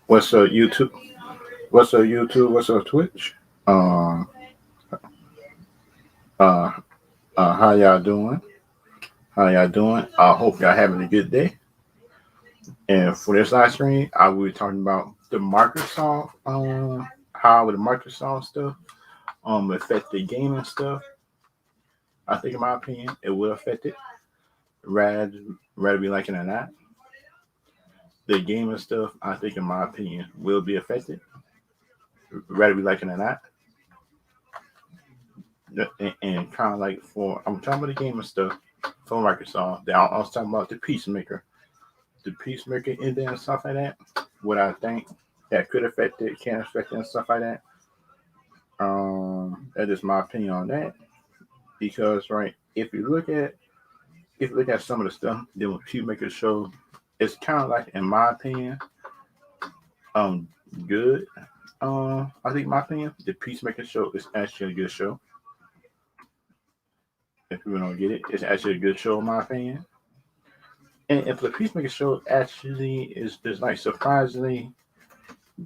What's up, YouTube? What's up, YouTube? What's up, Twitch? Um, uh, how y'all doing? How y'all doing? I hope y'all having a good day. And for this live stream, I will be talking about the Microsoft, how the Microsoft stuff, affect the gaming stuff. I think, in my opinion, it will affect it. Rather, rather be liking it or not. The gaming stuff, I think, in my opinion, will be affected. Rather be liking it or not. And kind of like I'm talking about the gaming stuff for Microsoft. Then I was talking about the Peacemaker ending and stuff like that. What I think that could affect it, can affect it, and stuff like that. That is my opinion on that. Because right, if you look at some of the stuff that when Peacemaker show, it's kind of like, in my opinion, um, good. I think my opinion, the Peacemaker show is actually a good show. If people don't get it, it's actually a good show in my opinion. And if the Peacemaker show actually is just like surprisingly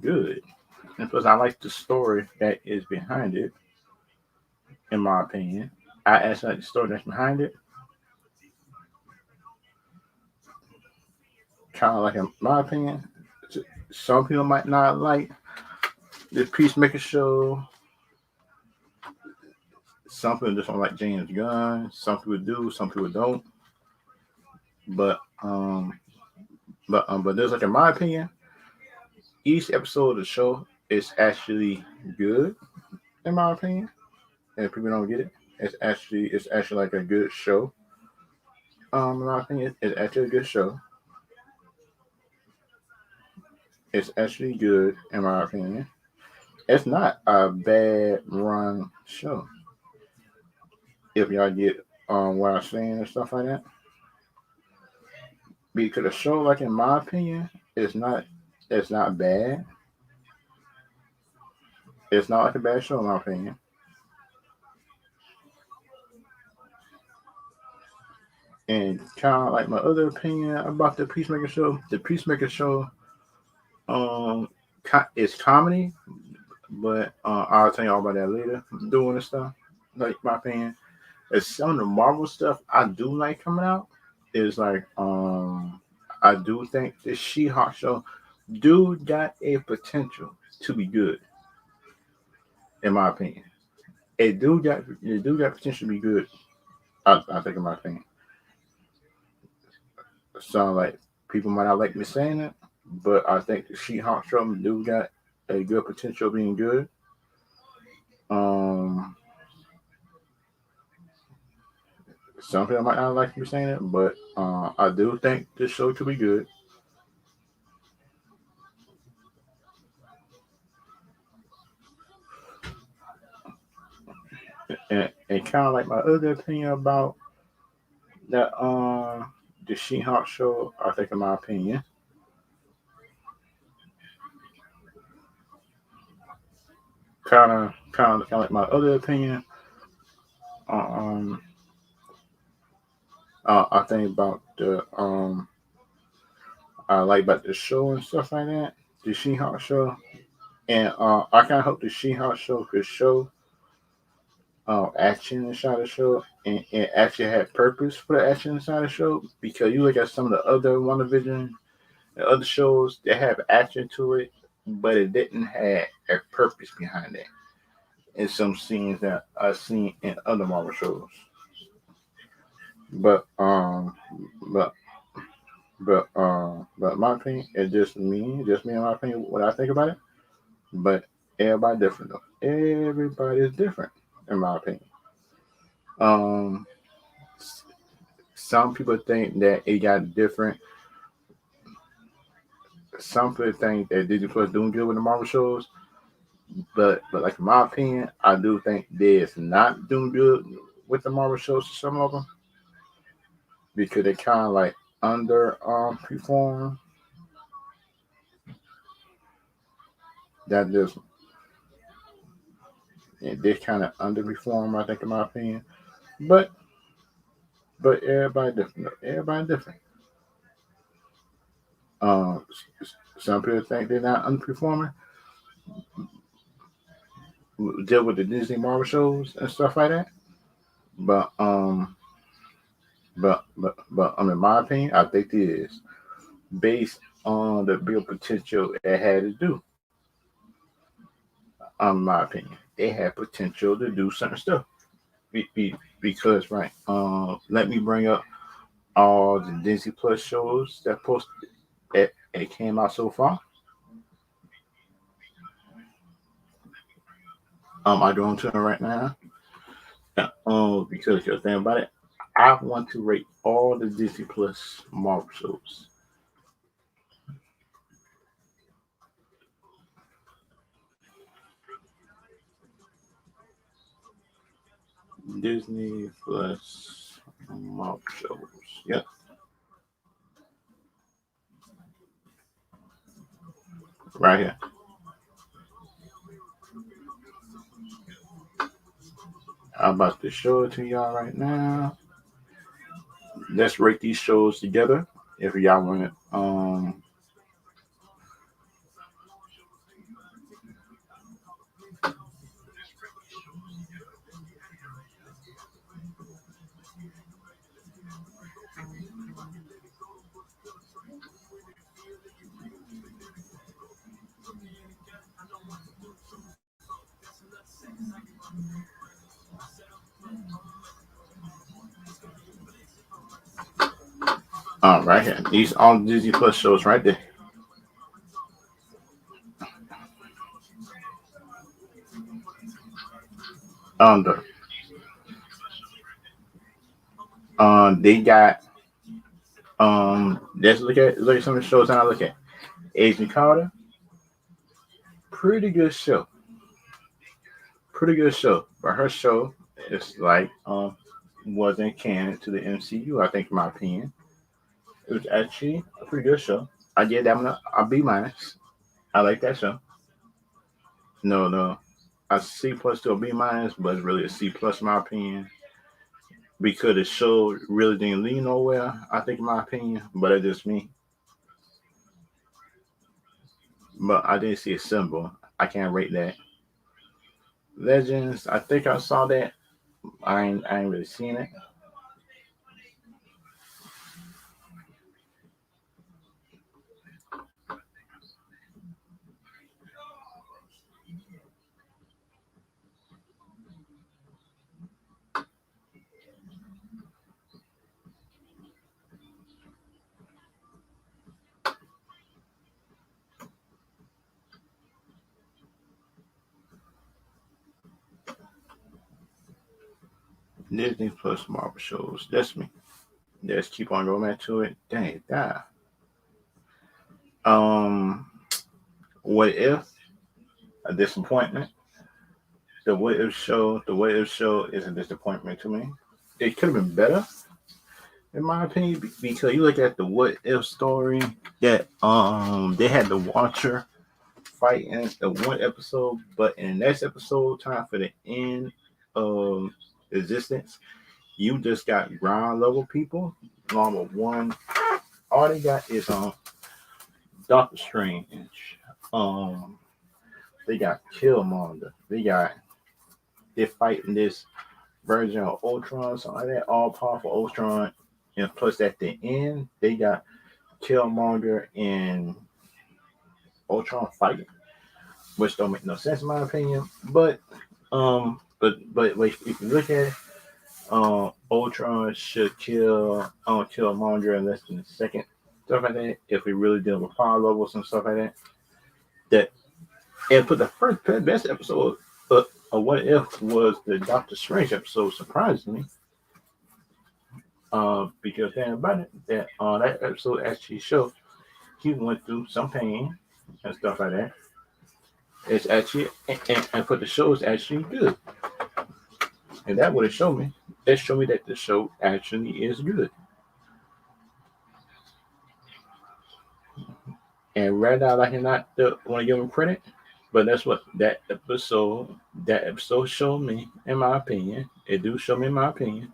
good, and plus I like the story that is behind it. In my opinion, I actually like the story that's behind it. Kind of like, in my opinion, some people might not like the Peacemaker show. Some people just don't like James Gunn. Some people do. Some people don't. But but there's, like, in my opinion, each episode of the show is actually good. In my opinion, and if people don't get it, it's actually like a good show. In my opinion, it's actually a good show. It's actually good, in my opinion. It's not a bad run show. If y'all get what I'm saying and stuff like that, because a show, like, in my opinion, it's not bad. It's not like a bad show, in my opinion. And kind of like my other opinion about the Peacemaker show, um, is comedy, but I'll tell you all about that later. Doing the stuff, like, my opinion, is some of the Marvel stuff I do like coming out. Is like, I do think the She-Hulk show do got a potential to be good, in my opinion. It do got potential to be good. I think, in my opinion. Sound like people might not like me saying it, but I think the She-Hulk show do got a good potential of being good. Um, some people might not like me saying it, but I do think this show could be good. And kind of like my other opinion about that, the She-Hulk show, I think, in my opinion, kind of like my other opinion, um, I think about I like about the show and stuff like that, the She-Hulk show, and I kind of hope the She-Hulk show could show action inside the show, and actually have purpose for the action inside the show. Because you look at some of the other WandaVision and other shows that have action to it, but it didn't have a purpose behind it. In some scenes that I've seen in other Marvel shows, but but but my opinion is just me in my opinion, what I think about it. But everybody different though. Everybody is different, in my opinion. Um, some people think that it got different. Some people think that Disney Plus doing good with the Marvel shows, but like, in my opinion, I do think they is not doing good with the Marvel shows. Some of them, because they kind of like under perform. That just They kind of underperform, I think, in my opinion. But everybody different. Everybody different. Um, some people think they're not underperforming. Deal with the Disney Marvel shows and stuff like that. But in my opinion, I think it is based on the real potential it had to do. In my opinion, it had potential to do certain stuff. Because right, let me bring up all the Disney Plus shows that it came out so far. I go into it right now. Because you're thinking about it, I want to rate all the Disney Plus Marvel shows. Disney Plus Marvel shows. Yep, right here. I'm about to show it to y'all right now. Let's rate these shows together. If y'all want it, right here. These all Disney Plus shows right there. The they got let's look at some of the shows that I look at. Agent Carter, pretty good show. Pretty good show. But her show is like wasn't canon to the MCU, I think in my opinion. It was actually a pretty good show. I give that one a B minus. I like that show. No, no. A C plus to a B minus, but it's really a C plus in my opinion. Because the show really didn't lean nowhere, I think in my opinion. But it's just me. But I didn't see a symbol. I can't rate that. Legends, I think I saw that. I ain't really seen it. Disney Plus Marvel shows. That's me. Let's keep on going back to it. Dang, that. Um, what if a disappointment? The what if show is a disappointment to me. It could have been better, in my opinion, because you look at the what if story that they had the Watcher fight in the one episode, but in the next episode, time for the end of existence, you just got ground level people. Along with one, all they got is Doctor Strange. Um, they got Killmonger. They're fighting this version of Ultron, something like that, all powerful Ultron. And plus at the end, they got Killmonger and Ultron fighting, which don't make no sense in my opinion. But wait, if you look at it, Ultron should Killmonger in less than a second, stuff like that. If we really deal with power levels and stuff like that, that and for the first best episode of What If was the Doctor Strange episode, surprisingly. Because then about it, that episode actually showed he went through some pain and stuff like that. It's actually and for the show is actually good. And that would have shown me. It showed me that the show actually is good. And right now, like not want to give him credit, but that's what that episode showed me, in my opinion. It do show me, in my opinion.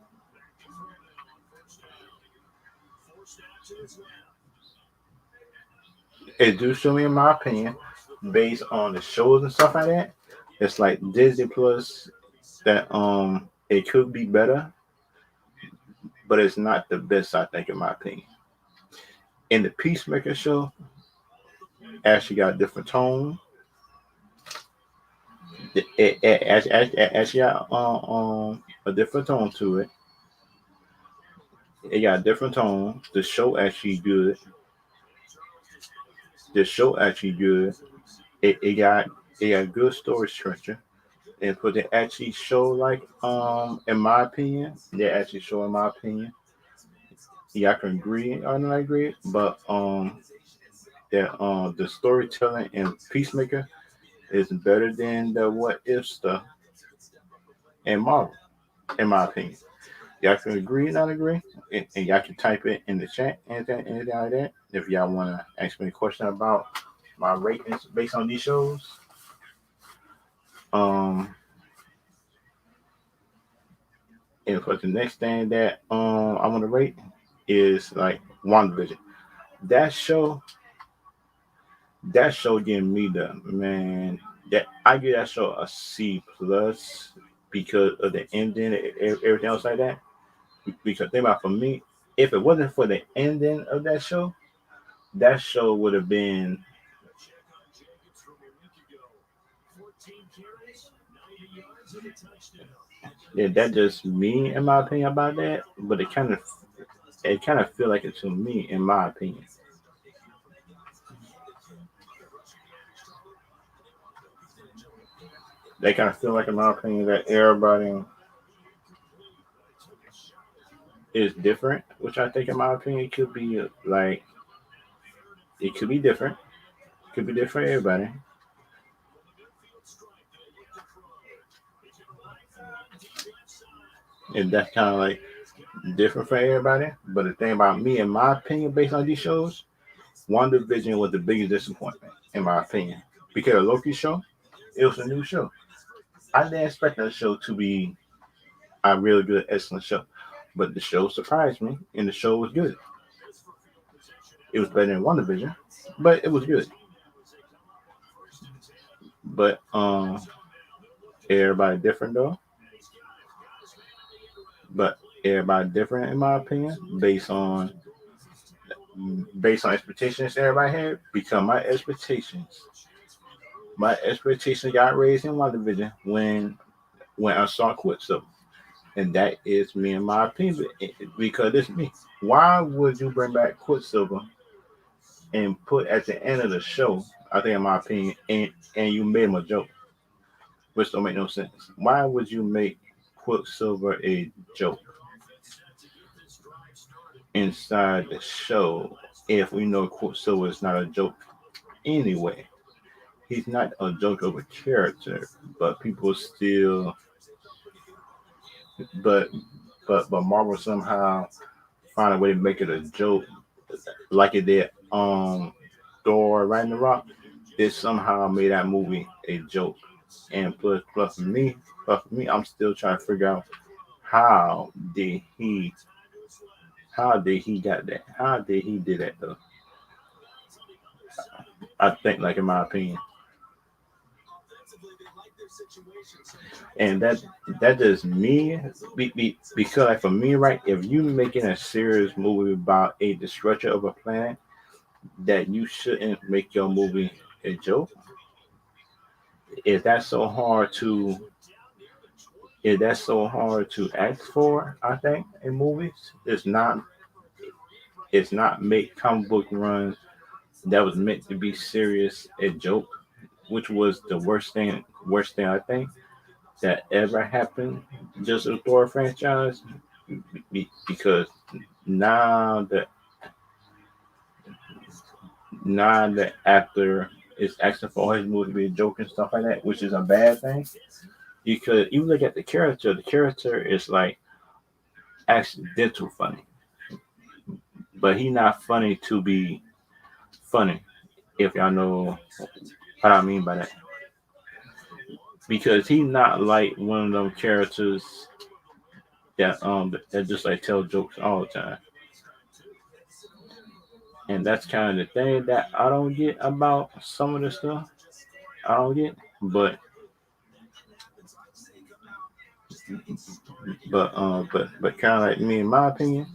It do show me, in my opinion, based on the shows and stuff like that. It's like Disney Plus that it could be better, but it's not the best. I think, in my opinion. In the Peacemaker show, actually got a different tone. It actually got a different tone to it. It got a different tone. The show actually good. The show actually good. It got good story structure. And but they actually show, like, in my opinion, they actually show, in my opinion. Yeah, I can agree or not agree, but that the storytelling in Peacemaker is better than the What If stuff in Marvel, in my opinion. Y'all can agree or not agree, and y'all can type it in the chat, anything like that. If y'all want to ask me a question about my ratings based on these shows, um, and for the next thing that I want to rate is like WandaVision. That show, that show gave me the man. That I give that show a C plus because of the ending, everything else like that. Because think about, for me, if it wasn't for the ending of that show would have been, yeah, that just me, in my opinion, about that. But it kind of feel like it to me, in my opinion. They kind of feel like, in my opinion, that everybody is different, which I think, in my opinion, could be like, it could be different. Could be different for everybody. And that's kind of like different for everybody. But the thing about me, in my opinion, based on these shows, WandaVision was the biggest disappointment, in my opinion. Because of Loki show, it was a new show. I didn't expect that show to be a really good, excellent show. But the show surprised me, and the show was good. It was better than WandaVision, but it was good. But everybody different though. But everybody different, in my opinion, based on expectations everybody had. Because my expectations got raised in WandaVision when I saw Quicksilver. And that is me, in my opinion, because it's me. Why would you bring back Quicksilver and put at the end of the show? I think, in my opinion, and you made him a joke, which don't make no sense. Why would you make Quicksilver a joke inside the show if we know Quicksilver is not a joke anyway? He's not a joke of a character, but people still, but but Marvel somehow find a way to make it a joke, like it did Thor Ragnarok. It somehow made that movie a joke. And plus for me, I'm still trying to figure out how did he how did he got that? How did he do that though? I think, like, in my opinion, and that is me. Because, like, for me, right, if you making a serious movie about a destruction of a planet, that you shouldn't make your movie a joke. If that's so hard to if that's so hard to ask for, I think, in movies, it's not make comic book runs that was meant to be serious a joke, which was the worst thing I think that ever happened just with Thor franchise. Because now the now the actor is asking for his movie to be a joke and stuff like that, which is a bad thing. Because you look at the character is like accidental funny, but he not funny to be funny. If y'all know what I mean by that, because he not like one of them characters that just like tell jokes all the time. And that's kind of the thing that I don't get about some of the stuff. I don't get, but kind of like me, in my opinion.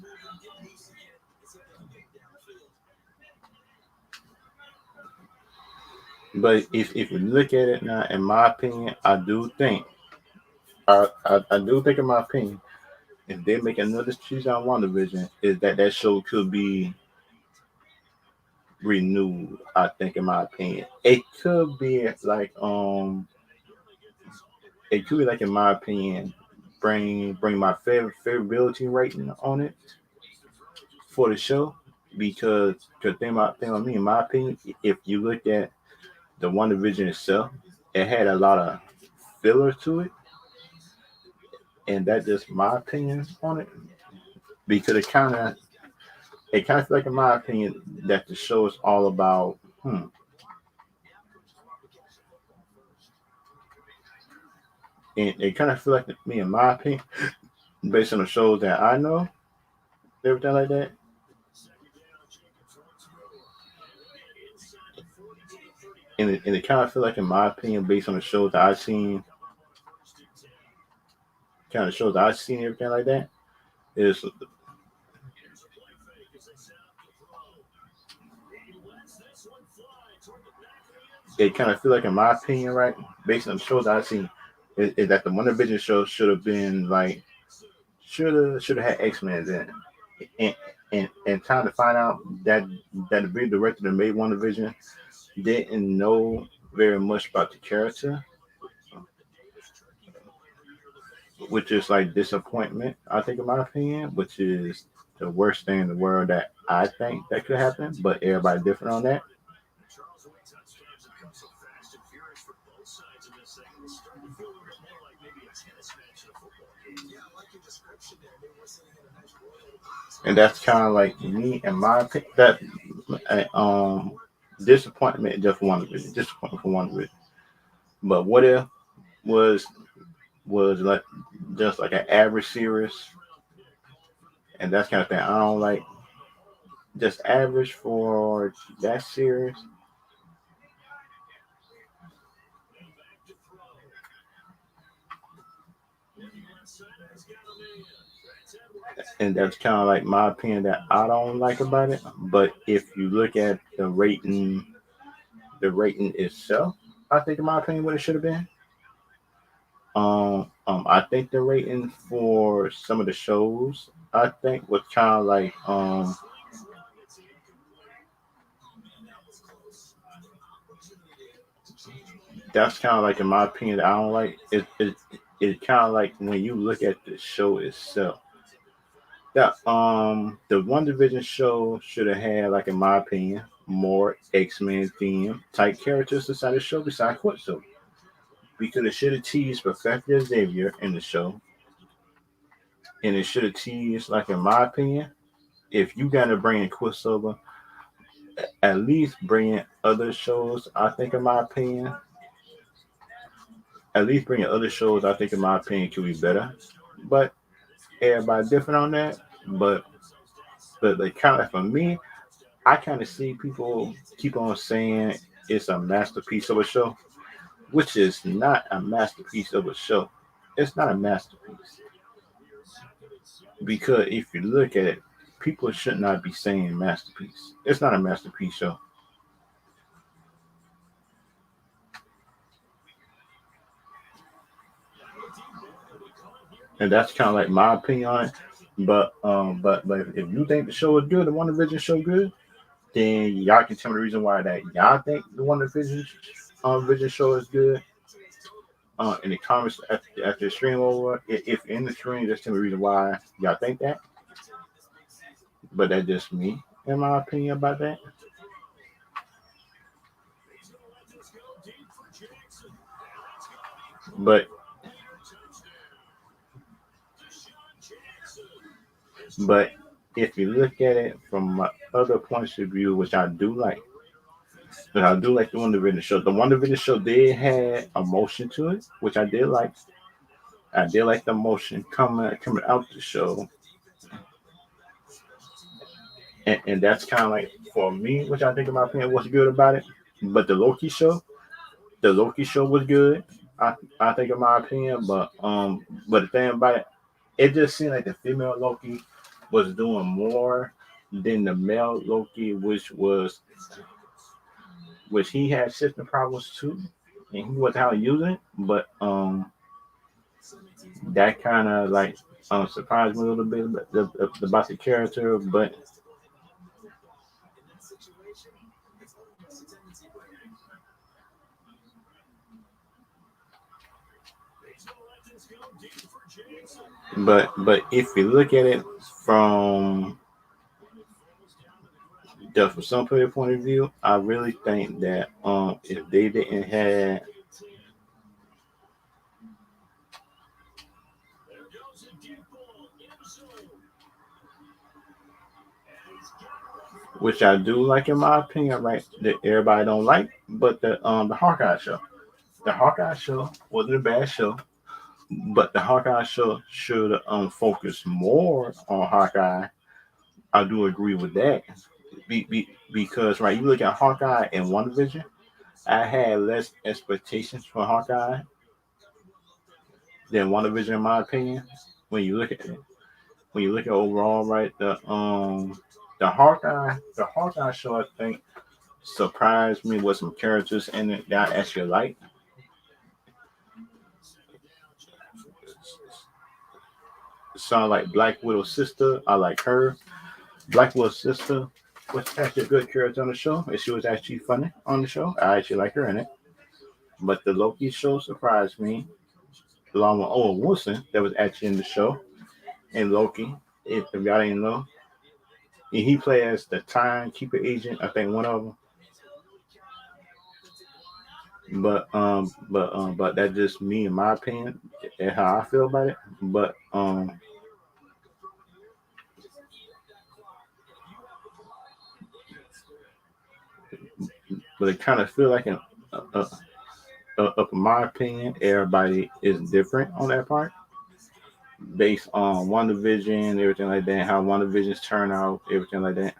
But if you look at it now, in my opinion, I do think, in my opinion, if they make another season on WandaVision, is that that show could be renewed. I think, in my opinion, it could be like, in my opinion, bring my favorability rating on it for the show, because thing about me, in my opinion, if you look at the WandaVision itself, it had a lot of filler to it, and that's just my opinion on it, because it kind of feel like, in my opinion, that the show is all about, and it kind of feel like, me, in my opinion, based on the shows that I know, everything like that, and it kind of feel like, in my opinion, based on the shows that I've seen, kind of shows that I've seen, everything like that, is it kind of feel like, in my opinion, right, based on the shows that I've seen, is that the WandaVision show should have been like, should have had X-Men in it, and and time to find out that the video director that made WandaVision didn't know very much about the character, which is like disappointment. I think, in my opinion, which is the worst thing in the world that I think that could happen. But everybody different on that. And that's kind of like me and my opinion. That disappointment just for one of it. Disappointment for one of it. But what if was like just like an average series, and that's kind of thing I don't like. Just average for that series, and that's kind of like my opinion that I don't like about it. But if you look at the rating itself, I think, in my opinion, what it should have been. I think the rating for some of the shows, I think, was kind of like, that's kind of like, in my opinion, I don't like it. It kind of like, when you look at the show itself. That the One Division show should have had, like, in my opinion, more X-Men theme type characters inside the show besides Quicksilver, because it should have teased Professor Xavier in the show, and it should have teased, like, in my opinion, if you gotta bring in Quicksilver, at least bring in other shows. I think, in my opinion, at least bring in other shows. I think, in my opinion, could be better. But everybody different on that. But like, kind of, for me, I kind of see people keep on saying it's a masterpiece of a show, which is not a masterpiece of a show. It's not a masterpiece, because if you look at it, people should not be saying masterpiece. It's not a masterpiece show, and that's kind of like my opinion on it. But if you think the show is good, the One Division show good, then y'all can tell me the reason why that y'all think the One Division Vision show is good. In the comments after the stream over, if in the stream, just tell me the reason why y'all think that. But that's just me, in my opinion, about that. But but if you look at it from my other points of view, which I do like, and I do like the One Division show. The One Division show did have emotion to it, which I did like. I did like the emotion coming out the show, and that's kind of like, for me, which I think in my opinion was good about it. But the Loki show was good. I think in my opinion, but the thing about it, it just seemed like the female Loki was doing more than the male Loki, which he had system problems too, and he wasn't how to use it. But that kind of like surprised me a little bit about the character. But if you look at it from from some point of view, I really think that if they didn't have, which I do like in my opinion, right, that everybody don't like, but the Hawkeye show. The Hawkeye show wasn't a bad show, but the Hawkeye show should focus more on Hawkeye. I do agree with that. Because right, you look at Hawkeye and WandaVision, I had less expectations for Hawkeye than WandaVision in my opinion. When you look at it, when you look at overall, right, the Hawkeye show, I think surprised me with some characters in it that I actually like. Sound like Black Widow's sister. I like her. Black Widow's sister was actually a good character on the show, and she was actually funny on the show. I actually like her in it. But the Loki show surprised me, along with Owen Wilson, that was actually in the show. And Loki, if y'all didn't know, he played as the timekeeper agent. I think one of them. But that's just me in my opinion and how I feel about it. But it kind of feel like uh, in my opinion, everybody is different on that part based on one division, everything like that, how one divisions turn out, everything like that.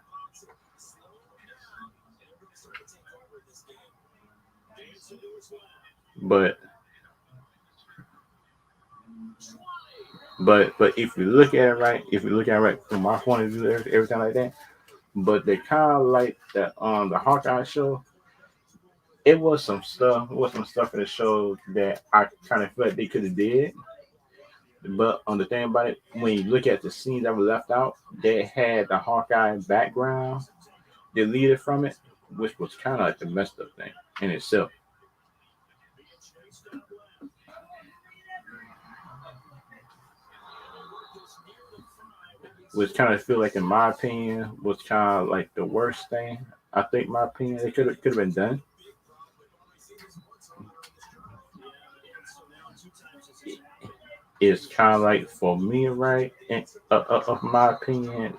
But but if you look at it right, if you look at it right from my point of view, everything like that. But they kind of like the Hawkeye show. It was some stuff in the show that I kind of felt they could have did. But on the thing about it, when you look at the scenes that were left out, they had the Hawkeye background deleted from it, which was kind of like the messed up thing in itself. Which kind of feel like, in my opinion, was kind of like the worst thing. I think, my opinion, it could have been done. It's kind of like for me, right? Of my opinion,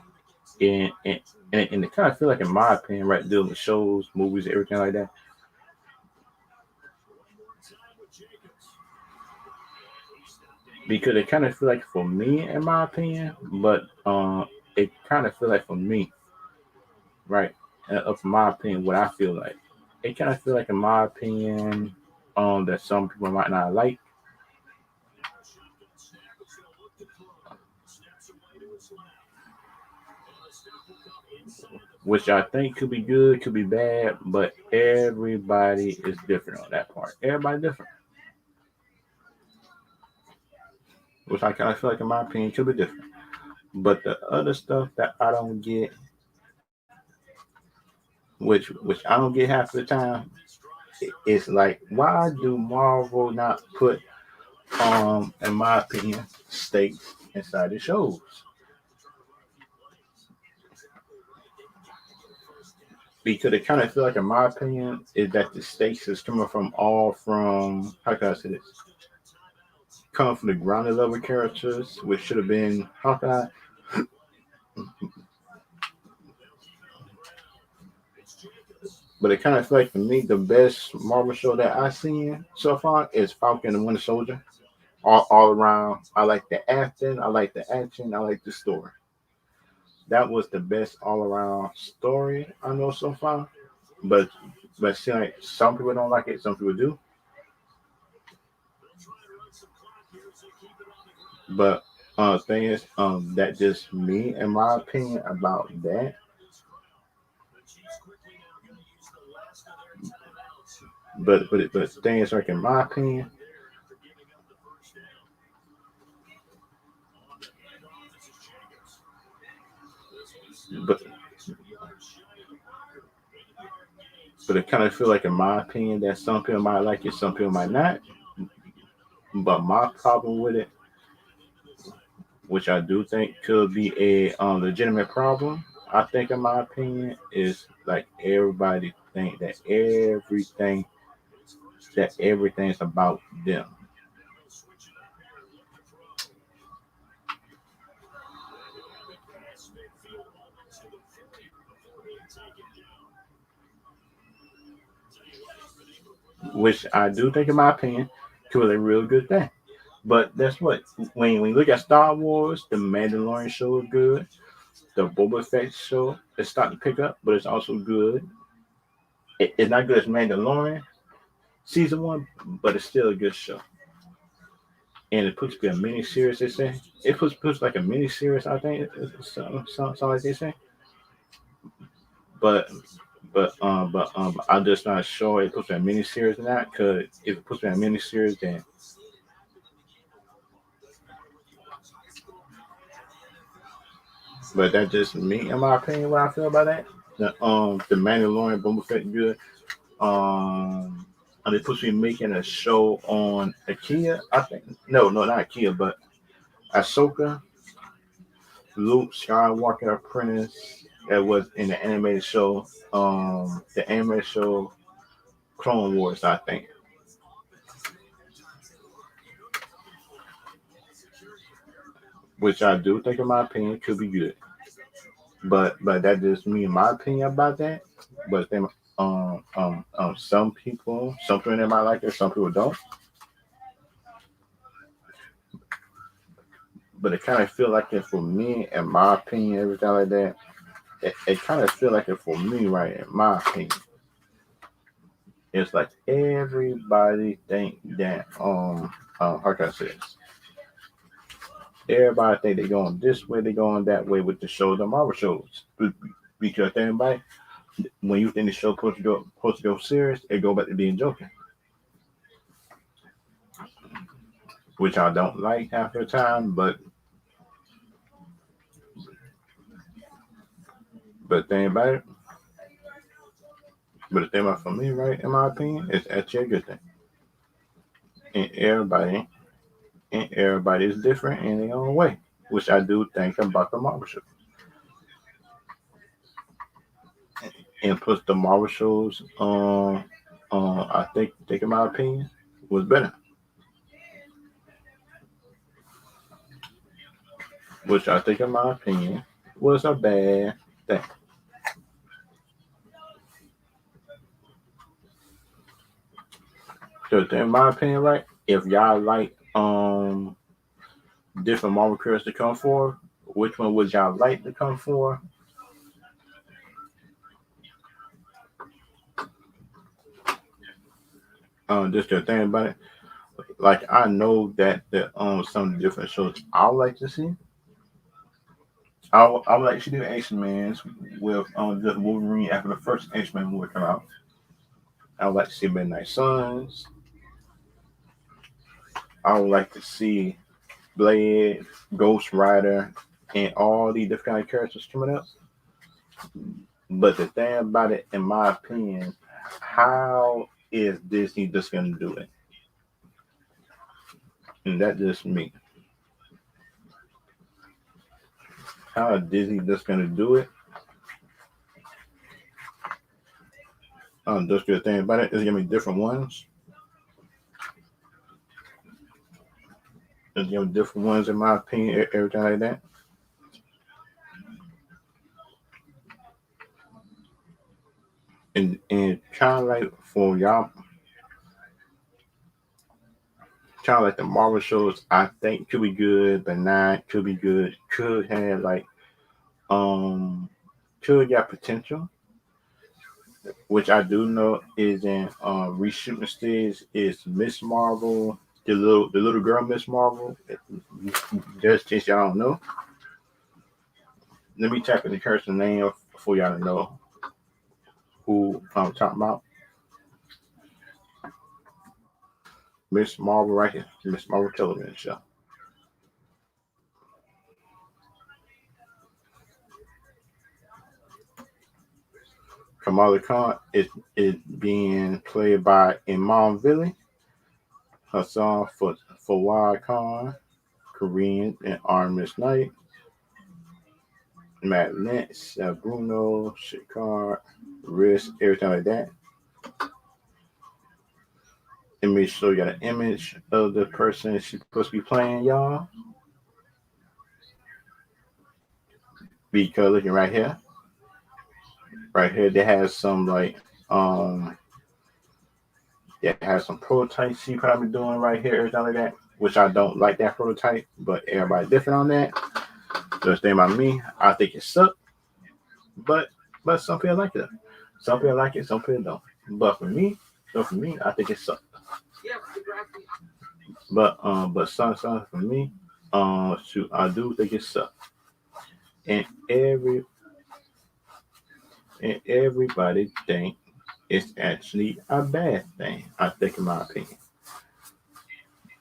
and it kind of feel like, in my opinion, right, dealing with shows, movies, everything like that, because it kind of feel like for me, in my opinion, but it kind of feel like for me, right, of my opinion, what I feel like, it kind of feel like, in my opinion, that some people might not like, which I think could be good, could be bad, but everybody is different on that part. Everybody different, which I kind of feel like, in my opinion, could be different. But the other stuff that I don't get, which I don't get half the time, it's like, why do Marvel not put, in my opinion, stakes inside the shows? Because it kind of feel like, in my opinion, is that the stakes is coming from how can I say this? Coming from the grounded level characters, which should have been Hawkeye. But it kind of feel like, for me, the best Marvel show that I've seen so far is Falcon and Winter Soldier. All around, I like the acting, I like the action, I like the story. that was the best all around story I know so far. But see, like some people don't like it, some people do. But thing is, that just me and my opinion about that. But the thing is, like in my opinion, but it kind of feel like in my opinion that some people might like it, some people might not. But my problem with it, which I do think could be a legitimate problem, I think in my opinion is like everybody think that everything's about them, which I do think in my opinion could be a real good thing. But that's what when you look at Star Wars, the Mandalorian show is good. The Boba Fett show is starting to pick up, but it's also good. It's not good as Mandalorian season one, but it's still a good show. And it puts to be a mini series. They say it puts like a mini series. I think something like they say. But I'm just not sure it puts to be a mini series or not. Cause if it puts to be a mini series, then but that's just me in my opinion. What I feel about that. The Mandalorian Boba Fett good. And they supposed to be making a show on Akia. I think no, not Akia, but Ahsoka, Luke Skywalker apprentice that was in the animated show. The animated show Clone Wars, I think, which I do think, in my opinion, could be good. But that just me, my opinion about that. But then, some people they might like it, some people don't. But it kind of feel like it for me, in my opinion, everything like that. It kind of feel like it for me, right? In my opinion, it's like everybody think that how can I say this? Everybody think they going this way, they going that way with the shows, the Marvel shows. Because everybody, when you think the show supposed to go serious, it go back to being joking, which I don't like half the time. But thing about it, but the thing about for me, right, in my opinion, it's actually a good thing. And everybody is different in their own way, which I do think about the Marvel show. And plus the Marvel shows, I think in my opinion, was better, which I think in my opinion was a bad thing. So in my opinion, right, if y'all like different Marvel characters to come for, which one would y'all like to come for? Just the thing about it, like I know that the some of the different shows I would like to see. I would like to do X Men's with just Wolverine after the first X Men movie come out. I would like to see Midnight Suns. I would like to see Blade, Ghost Rider, and all these different kind of characters coming up. But the thing about it, in my opinion, how is Disney just gonna do it? And that's just me. How is Disney just gonna do it? Just the thing about it is gonna be different ones. There's gonna be different ones in my opinion, everything like that. And kind of like for y'all, kind of like the Marvel shows, I think could be good, but not could be good. Could have like Um, Could got potential, which I do know is in reshooting stage. Is Miss Marvel, the little girl Miss Marvel? Just in case y'all don't know, let me type in the character name for y'all to know who I'm talking about. Miss Marvel right here, Miss Marvel television show. Kamala Khan is being played by Imam Vili, Hassan Fawad Khan, Korean and Artemis Knight, Matt Lynch, Bruno, Shikar, Riz, everything like that. Let me show you the image of the person she's supposed to be playing, y'all. Because looking right here, they have some like they have some prototypes she probably doing right here, everything like that. Which I don't like that prototype, but everybody different on that. Just think about me, I think it sucks, but some people like it. Some people like it, some people don't. But for me, I think it sucks. But some for me, shoot, I do think it sucks. And everybody think it's actually a bad thing. I think, in my opinion,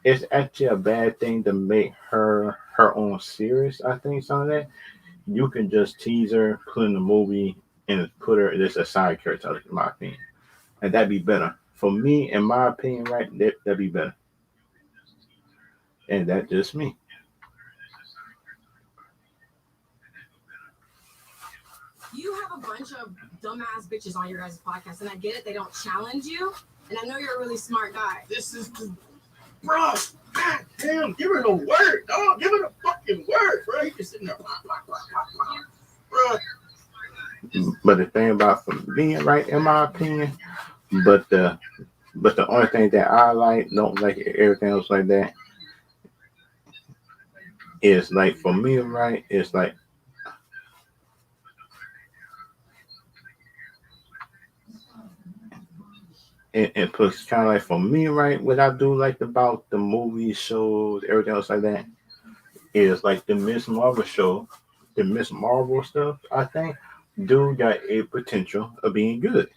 it's actually a bad thing to make her own series. I think some of that you can just tease her, put in the movie, and put her as a side character. In my opinion, and that'd be better for me. In my opinion, right? That'd be better. And that's just me. You have a bunch of dumbass bitches on your guys' podcast, and I get it. They don't challenge you, and I know you're a really smart guy. This is the bro. God damn, give her the word, dog. Give her the fucking word, bro. You just sitting there, bro. But the thing about for me, right, in my opinion, but the only thing that I like, don't like everything else like that, is like for me, right, it's like it puts kind of like for me, right, what I do like about the movies, shows, everything else like that, is like the Miss Marvel show, the Miss Marvel stuff, I think, do got a potential of being good.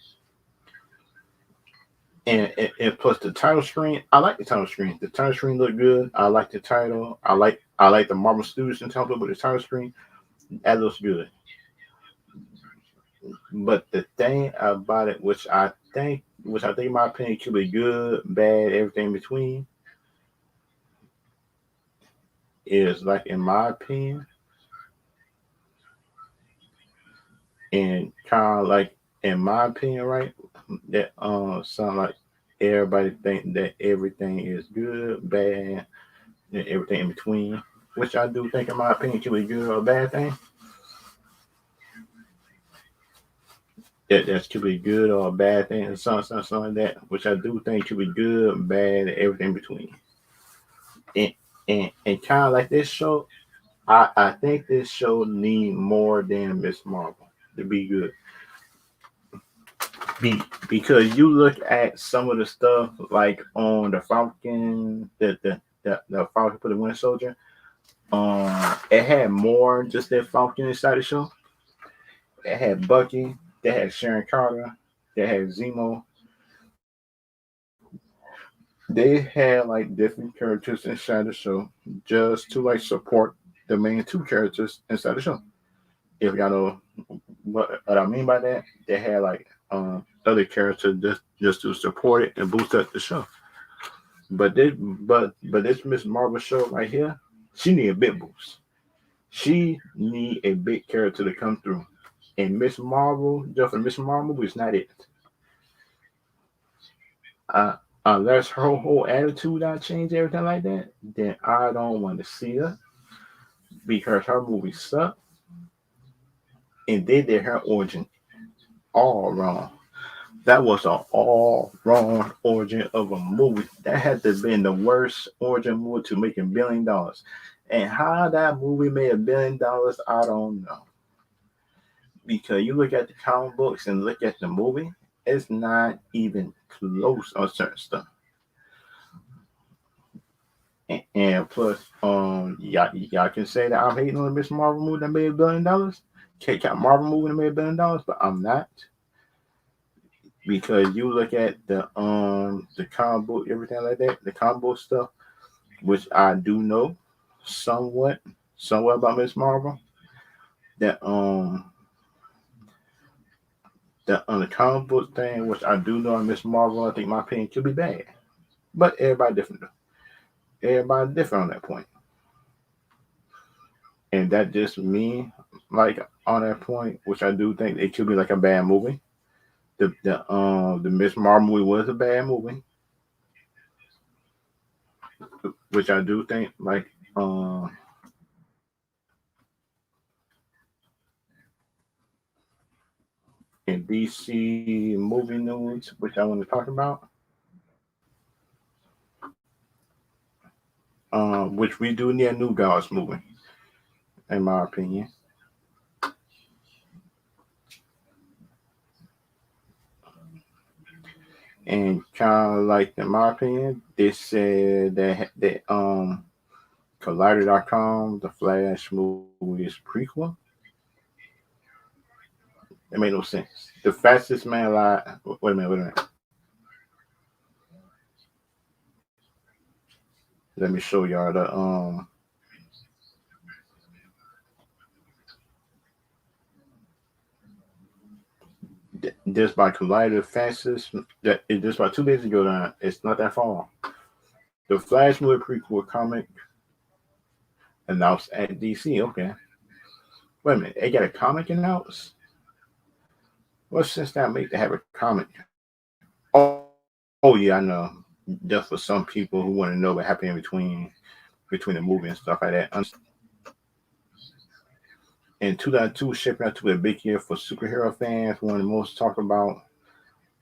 And plus the title screen, I like the title screen. The title screen look good. I like the title. I like the Marvel Studios in terms of the title screen. That looks good. But the thing about it, which I think in my opinion could be good, bad, everything in between, is like in my opinion, and kind of like in my opinion, right? That sound like everybody think that everything is good, bad, and everything in between, which I do think in my opinion could be good or a bad thing. That could be good or a bad thing, and something like that, which I do think could be good, bad, and everything in between. And and kind of like this show, I think this show need more than Miss Marvel to be good. Because you look at some of the stuff like on the Falcon, the Falcon for the Winter Soldier. It had more just that Falcon inside the show. It had Bucky, they had Sharon Carter, they had Zemo. They had like different characters inside the show just to like support the main two characters inside the show. If y'all know what I mean by that, they had like other characters just to support it and boost up the show. But this Miss Marvel show right here, she need a big boost. She need a big character to come through. And Miss Marvel, just for Miss Marvel, is not it. Uh, unless her whole attitude not change everything like that, then I don't want to see her because her movie sucked and they did her origin all wrong. That was an all wrong origin of a movie. That had to have been the worst origin movie to make $1 billion. And how that movie made $1 billion, I don't know. because you look at the comic books and look at the movie, it's not even close on certain stuff. And plus, y'all can say that I'm hating on the Miss Marvel movie that made $1 billion. Can't Marvel movie that made $1 billion, but I'm not, because you look at the comic book, everything like that, the comic book stuff, which I do know somewhat about Miss Marvel. That the on the comic book thing, which I do know on Miss Marvel, I think my opinion could be bad, but everybody different though. Everybody different on that point, and that just me, like on that point, which I do think it could be like a bad movie. The Miss Marvel movie was a bad movie, which I do think like in DC movie news, which I want to talk about, which we do need a new Gods movie, in my opinion. And kind of like in my opinion, they said that Collider.com, the Flash movie is prequel. It made no sense. The fastest man alive. Wait a minute. Let me show y'all this by Collider fastest that it just about 2 days ago now. It's not that far. The Flash movie prequel comic announced at DC. Okay. Wait a minute. They got a comic announced? What sense that make to have a comic? Oh yeah, I know. Just for some people who want to know what happened in between the movie and stuff like that. And 2002 shaping out to be a big year for superhero fans. One of the most talked about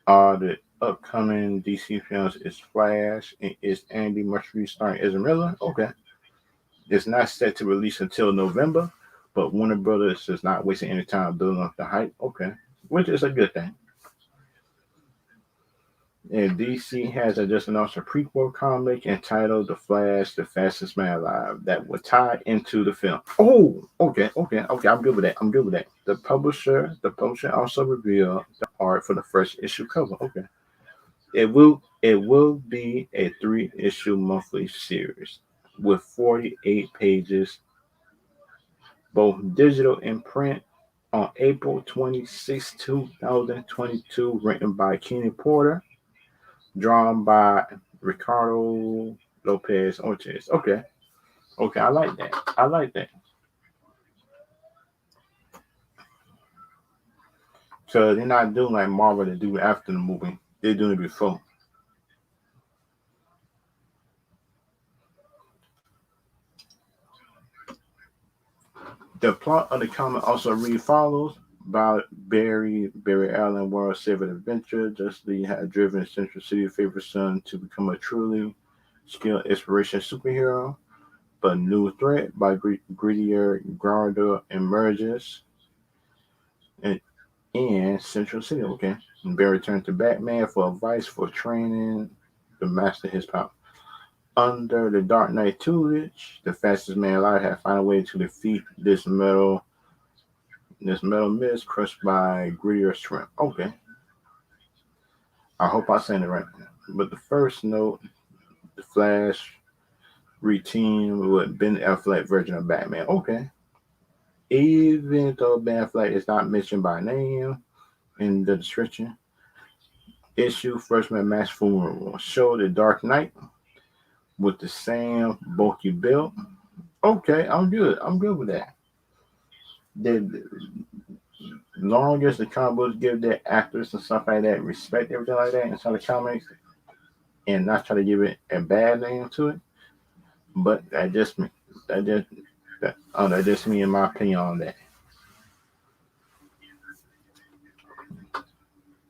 the upcoming DC films is Flash and is Andy Muschietti starring Ezra Miller. Okay. It's not set to release until November, but Warner Brothers is not wasting any time building up the hype. Okay. Which is a good thing. And DC has just announced a prequel comic entitled The Flash, The Fastest Man Alive that will tie into the film. Oh, okay. I'm good with that. The publisher also revealed the art for the first issue cover. Okay. It will be a 3-issue monthly series with 48 pages, both digital and print, on April 26, 2022, written by Kenny Porter, drawn by Ricardo Lopez Ortiz. Okay, I like that. I like that. So they're not doing like Marvel to do after the movie. They're doing it before. The plot of the comic also read follows. About Barry Allen World Saving Adventure. Just Lee had driven Central City favorite son to become a truly skilled inspiration superhero. But new threat by Grittier Gardo emerges in, in Central City. Okay. And Barry turned to Batman for advice for training to master his power. Under the Dark Knight tutelage, the fastest man alive had found a way to defeat this metal mist crushed by Grittier shrimp. Okay. I hope I said it right. But the first note, the Flash routine with Ben Affleck version of Batman. Okay. Even though Ben Affleck is not mentioned by name in the description, issue freshman Max Funeral show the Dark Knight with the same bulky build. Okay, I'm good. I'm good with that. The long as the comic books give their actors and stuff like that respect, everything like that inside the comics, and not try to give it a bad name to it. But that just that's just me in my opinion on that.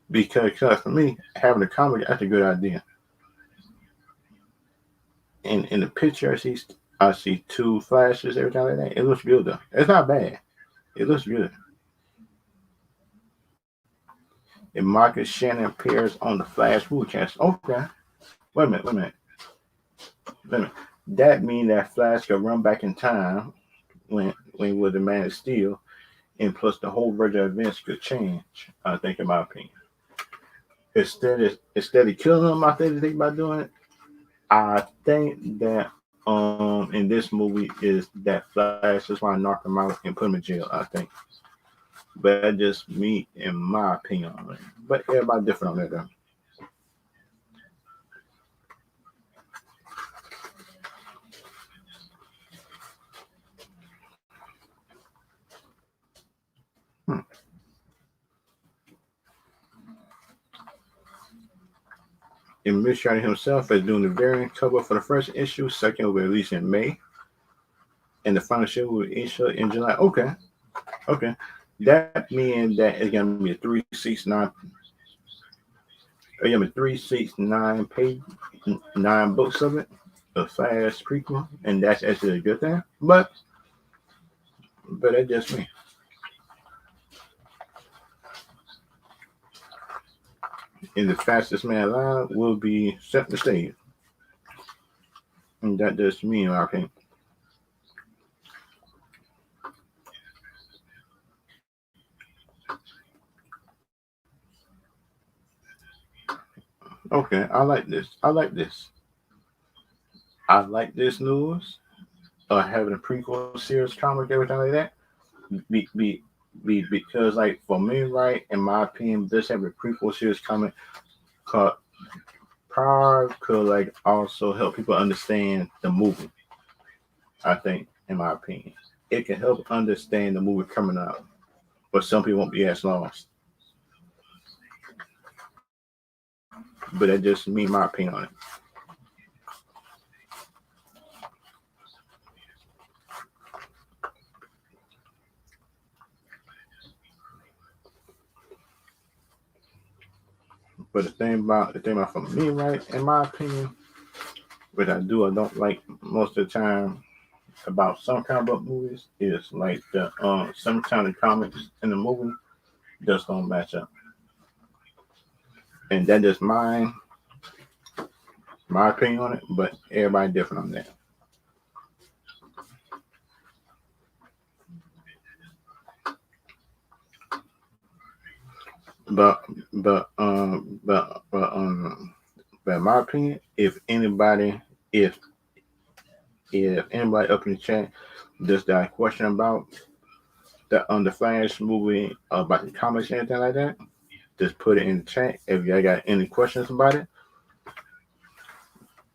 Because for me, having a comic that's a good idea. In the picture, I see two flashes every time like that. It looks good though. It's not bad. It looks good. If Marcus Shannon appears on the Flash movie cast, okay. Wait a minute. That means that Flash could run back in time when he was the Man of Steel, and plus the whole version of events could change. I think, in my opinion, instead of killing him, I think about doing it. I think that in this movie is that Flash just want to knock him out and put him in jail. I think, but that's just me in my opinion on it. But everybody different on that though. Hmm. And Miss Shiny himself is doing the variant cover for the first issue. Second will be released in May, and the final issue will be issued in July. Okay. That means that it's gonna be a 369. It's gonna be 369 page, 9 books of it, a fast prequel, and that's actually a good thing. But that's just me. And the fastest man alive will be set the stage, and that just me in my opinion. Okay, I like this. I like this news. Having a prequel series comic, everything like that. Be, be, because like for me, right, in my opinion, this having a prequel series coming could could like also help people understand the movie. I think, in my opinion, it can help understand the movie coming out, but some people won't be as lost. But that's just me, my opinion on it. But the thing about for me, right, in my opinion, what I do or don't like most of the time about some comic book movies is like the sometimes the comics in the movie just don't match up, and that is my opinion on it. But everybody different on that. But but um but but um but in my opinion, if anybody up in the chat does got a question about the Flash movie about the comics and anything like that, just put it in the chat if y'all got any questions about it.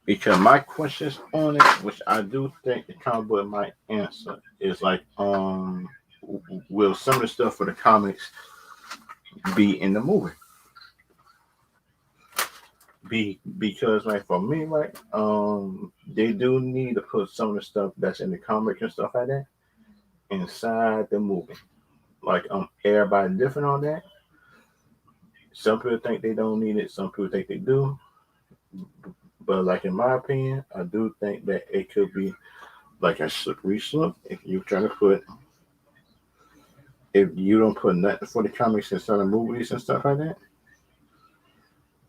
Because my questions on it, which I do think the comic book might answer, is like will some of the stuff for the comics be in the movie? Because like for me, right, they do need to put some of the stuff that's in the comic and stuff like that inside the movie. Like everybody different on that. Some people think they don't need it, some people think they do. But like in my opinion, I do think that it could be like a slippery slope if you're trying to put if you don't put nothing for the comics inside the movies and stuff like that.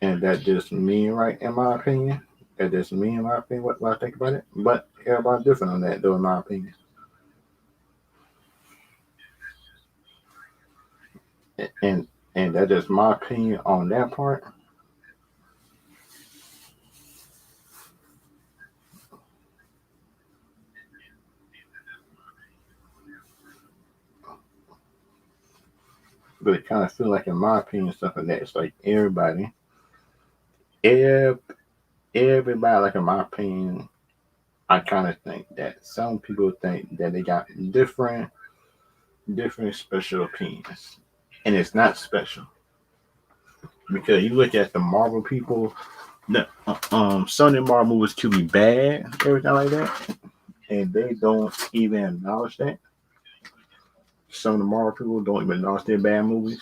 And that just me, right, in my opinion. That just me, in my opinion, what I think about it. But everybody different on that, though, in my opinion. And and that is my opinion on that part. But it kind of feel like, in my opinion, stuff like that. It's like ev- everybody, like in my opinion, I kind of think that some people think that they got different special opinions, and it's not special because you look at the Marvel people. Some of the Marvel movies could be bad, everything like that, and they don't even acknowledge that. Some of the Marvel people don't even acknowledge their bad movies.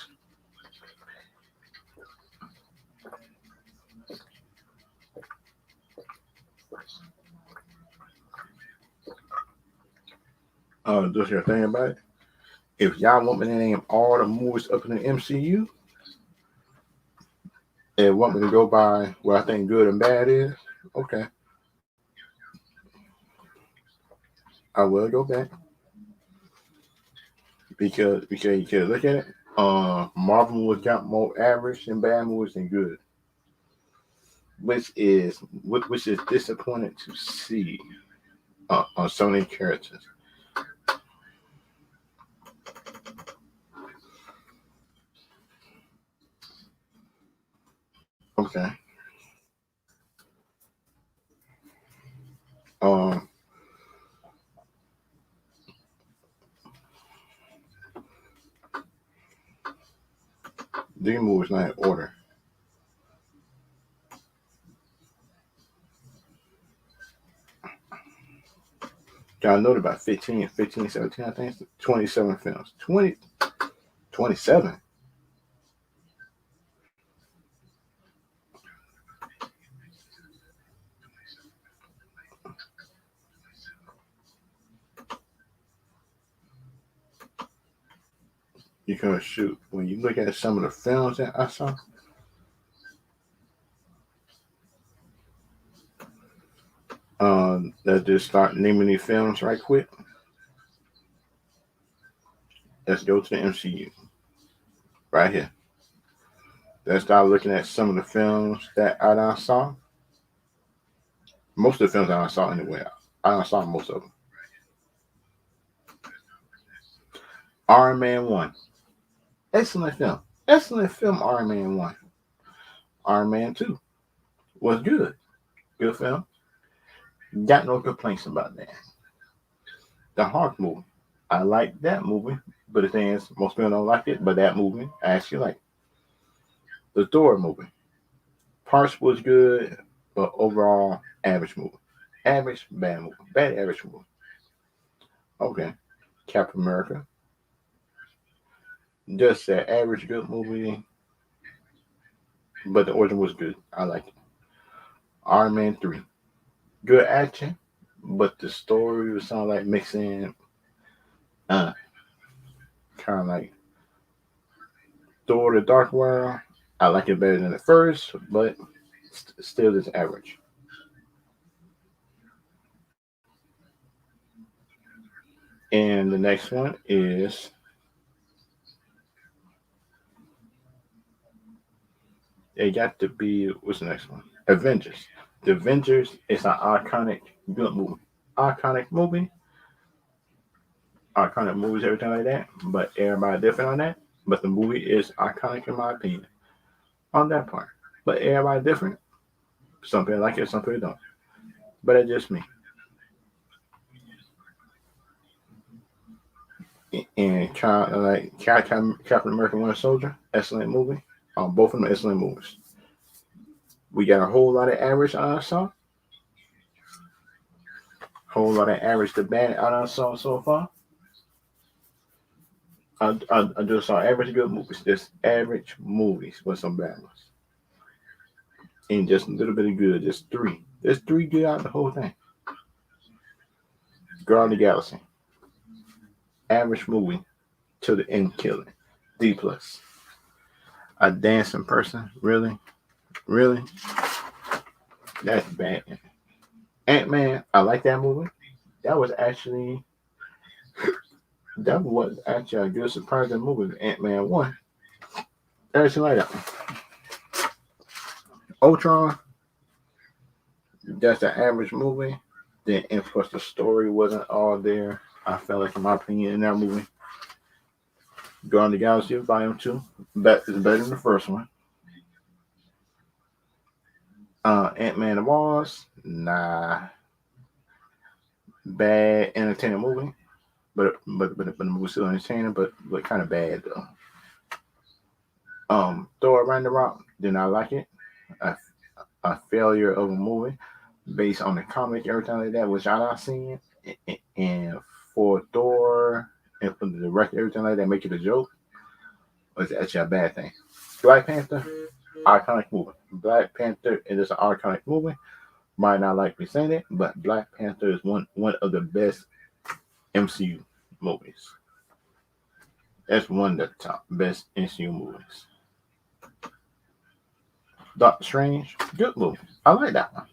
Just your thing about it. If y'all want me to name all the movies up in the MCU, and want me to go by what I think good and bad is, okay, I will go back because you can look at it. Marvel movies got more average and bad movies than good, which is disappointing to see on so many characters. Okay. Um, these movies not in order. I know about 17, I think, 27 films. 27. Because shoot, when you look at some of the films that I saw, let's just start naming these films right quick. Let's go to the MCU right here. Let's start looking at some of the films that I saw. Most of the films I saw anyway. I saw most of them. Iron Man 1. Excellent film. Excellent film, Iron Man 1. Iron Man 2 was good. Good film. Got no complaints about that. The Hulk movie. I like that movie, but the thing is, most people don't like it, but that movie I actually like. The Thor movie. Parts was good, but overall, average movie. Average, bad movie. Bad, average movie. Okay. Captain America. Just an average, good movie, but the origin was good. I like it. Iron Man 3. Good action, but the story was sound like mixing, uh, kind of like Thor the Dark World. I like it better than the first, but still is average. And the next one is it got to be what's the next one? Avengers. The Avengers is an iconic good movie. Iconic movie. Iconic movies, everything like that. But everybody different on that. But the movie is iconic in my opinion. On that part. But everybody different. Some people like it, some people don't. But it's just me. And Captain America Winter Soldier, excellent movie. Both of them excellent movies. We got a whole lot of average on our song. Whole lot of average to bad on our song so far. I just saw average good movies. Just average movies with some bad ones. And just a little bit of good. Just three. There's three good out of the whole thing. Guard of the Galaxy. Average movie to the end killing. D plus. A dancing person. Really? Really? That's bad. Ant-Man, I like that movie. That was actually a good surprising movie. Ant-Man 1. Everything like that. Ultron, that's an average movie. Then and plus the story wasn't all there. I felt like in my opinion in that movie. Guardians of the Galaxy Volume 2. Is better than the first one. Ant-Man and Wasp, nah. Bad entertaining movie. But the movie still entertaining, but kind of bad though. Thor Ragnarok, did not like it. A, a failure of a movie based on the comic, everything like that, which I not seen. And for Thor and for the director, everything like that, make it a joke, was actually a bad thing. Black Panther, iconic movie. Black Panther it is an iconic movie. Might not like me saying it, but Black Panther is one of the best MCU movies. That's one of the top best MCU movies. Doctor Strange, good movie. I like that one.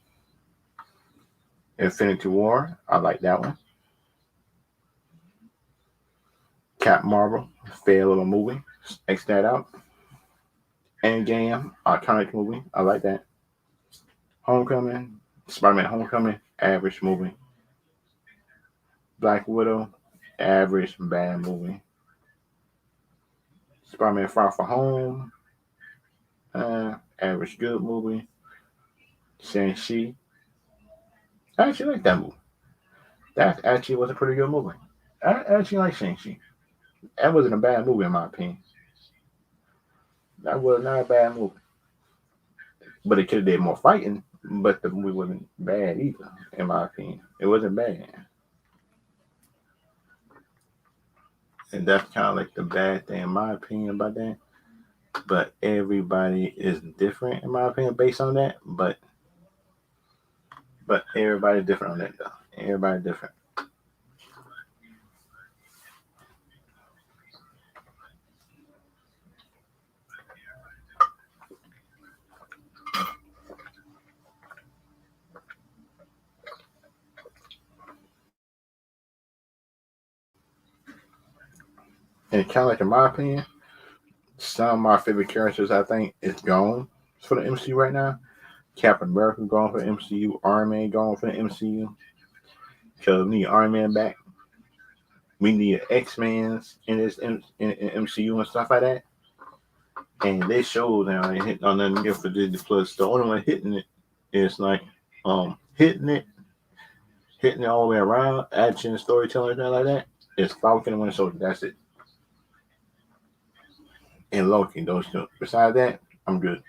Infinity War, I like that one. Cap Marvel, fair little movie. X that out. Endgame, iconic movie. I like that. Homecoming, Spider-Man Homecoming, average movie. Black Widow, average bad movie. Spider-Man Far From Home, average good movie. Shang-Chi, I actually like that movie. That actually was a pretty good movie. I actually like Shang-Chi. That wasn't a bad movie in my opinion. That was not a bad movie. But it could have did more fighting, but the movie wasn't bad either, in my opinion. It wasn't bad. And that's kind of like the bad thing, in my opinion, about that. But everybody is different, in my opinion, based on that. But everybody different on that, though. Everybody different. And kind of like, in my opinion, some of my favorite characters, I think, is gone for the MCU right now. Captain America gone for the MCU. Iron Man gone for the MCU. Because we need Iron Man back. We need X-Men's in this in MCU and stuff like that. And they showed now they hitting on nothing good for Disney Plus. The only one hitting it is like hitting it all the way around, action, storytelling, and like that. It's Falcon and Winter Soldier. That's it. And Loki, those two. Besides that, I'm good.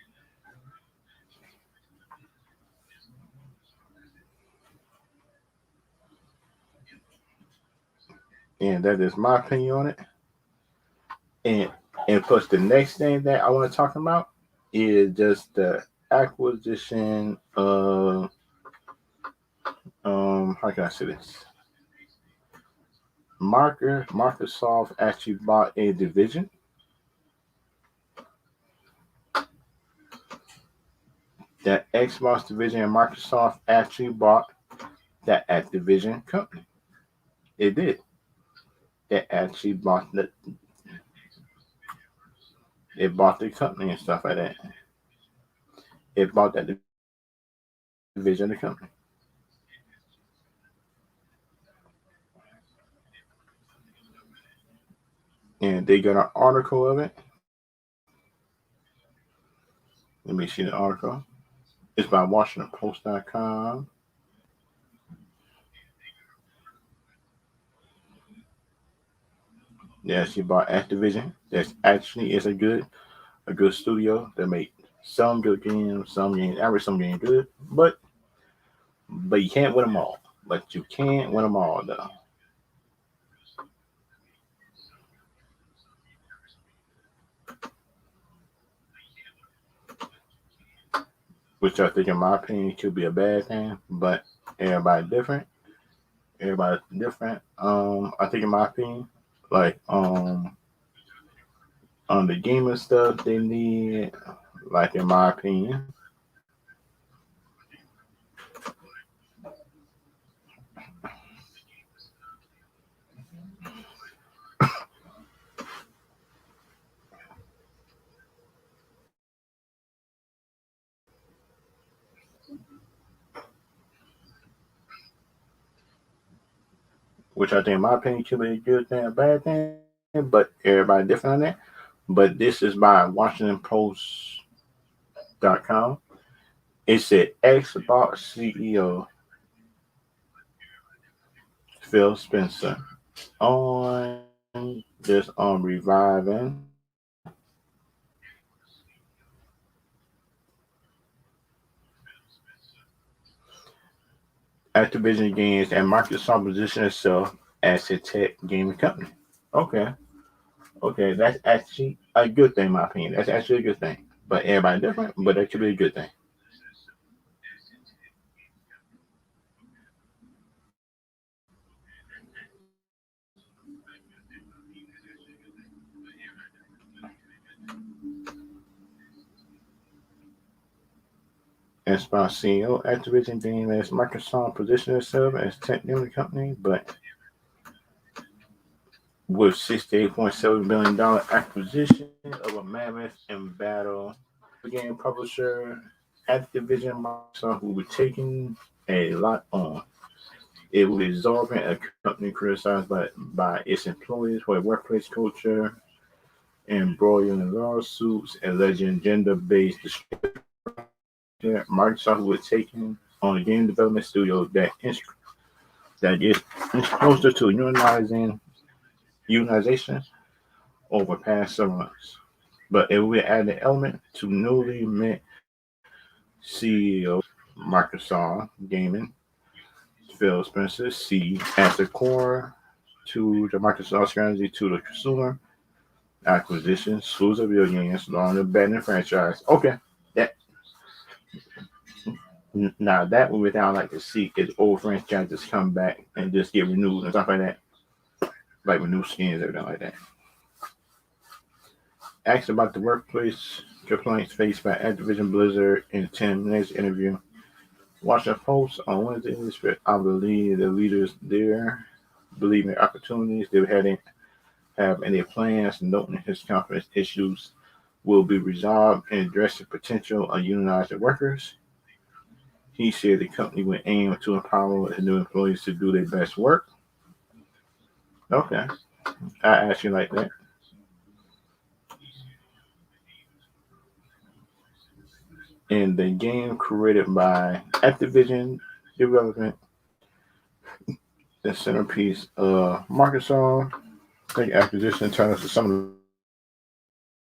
And that is my opinion on it. And and plus the next thing that I want to talk about is just the acquisition of how can I say this? Microsoft actually bought a division that Xbox division and Microsoft actually bought that Activision company. It did. It actually bought the company and stuff like that. It bought that division of the company. And they got an article of it. Let me see the article. It's by WashingtonPost.com. Yeah, she bought Activision. That's actually is a good studio that make some good games, some games average, some games good, but you can't win them all. But you can't win them all though. Which I think, in my opinion, could be a bad thing. But everybody different. Everybody's different. I think, in my opinion, like on the gaming stuff they need, like in my opinion, which I think, in my opinion, could be a good thing, a bad thing. But everybody different on that. But this is by WashingtonPost.com. It said Xbox CEO Phil Spencer on reviving Activision Games and Microsoft position itself as a tech gaming company. Okay, okay, that's actually a good thing, in my opinion. That's actually a good thing. But everybody different, but that could be a good thing. As by CEO, Activision Game as Microsoft positioned itself as technology company, but with $68.7 billion acquisition of a mammoth and battle game publisher, Activision Microsoft will be taking a lot on. It will be absorbing a company criticized by its employees for a workplace culture, embroiling lawsuits, alleging gender-based discrimination. Microsoft will be taking on a game development studio that is closer to unionization over past several months. But it will add an element to newly met CEO Microsoft Gaming, Phil Spencer, see as the core to the Microsoft strategy to the consumer acquisition, exclusive video games, longer betting franchise. Okay, that now that would I like to see is old franchises come back and just get renewed and stuff like that, like with new skins, everything like that. Asked about the workplace complaints faced by Activision Blizzard in a 10 minutes interview. Washington Post on Wednesday, I believe the leaders there believe in opportunities they hadn't have any plans, noting his confidence issues will be resolved and addressing potential unionized workers. He said the company will aim to empower the new employees to do their best work. Okay, I actually like that. In the game created by Activision Development, the centerpiece of Microsoft, the acquisition turned us to some of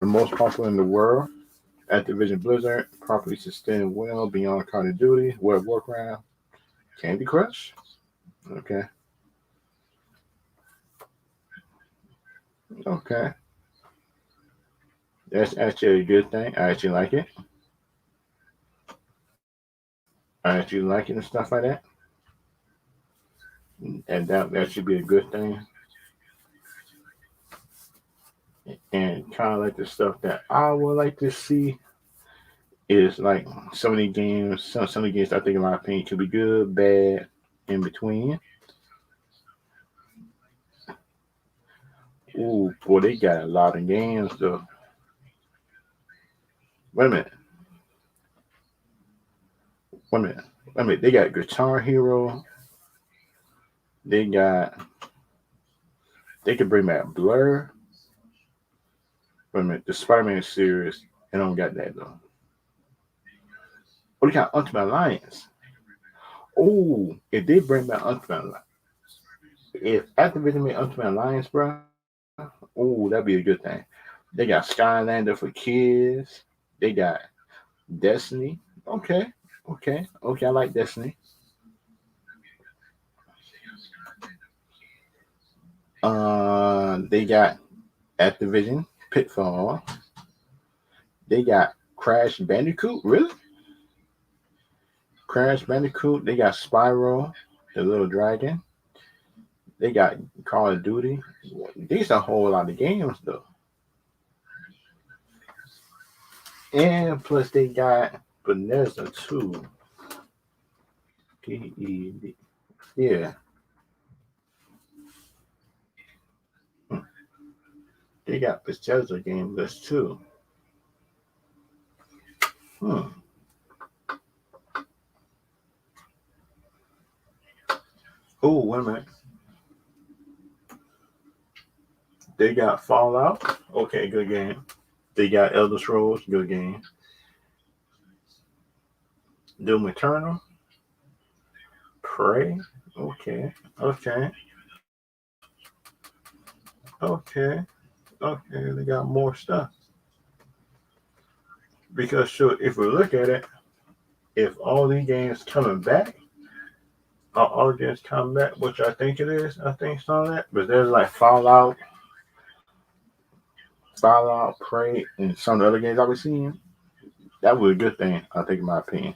the most popular in the world. Activision Blizzard properly sustained well beyond Call of Duty, World of Warcraft, Candy Crush. Okay. Okay. That's actually a good thing. I actually like it. I actually like it and stuff like that. And that should be a good thing. And kind of like the stuff that I would like to see is like some of the games, some of the games I think in my opinion could be good, bad, in between. Ooh, boy, they got a lot of games though. Wait a minute. Wait a minute. Wait a minute. They got Guitar Hero. They got. They could bring back Blur. Wait a minute. The Spider-Man series. They don't got that though. Oh, they got Ultimate Alliance. Oh, if they bring back Ultimate Alliance, if Activision made Ultimate Alliance, bro, oh, that'd be a good thing. They got Skylander for kids. They got Destiny. Okay, okay. I like Destiny. They got Activision Pitfall. They got Crash Bandicoot. Really? Crash Bandicoot. They got Spyro, the little dragon. They got Call of Duty. These are a whole lot of games though. And plus they got Bethesda too. PED. Yeah. They got Bethesda game list too. Hmm. Oh, wait a minute. They got Fallout. Okay, good game. They got Elder Scrolls. Good game. Doom Eternal. Prey. Okay. Okay. Okay. Okay. They got more stuff. Because sure, if we look at it, if all these games coming back, all games coming back, which I think it is, I think some of that, but there's like Fallout, Prey, and some of the other games I've been seeing. That was a good thing, I think, in my opinion.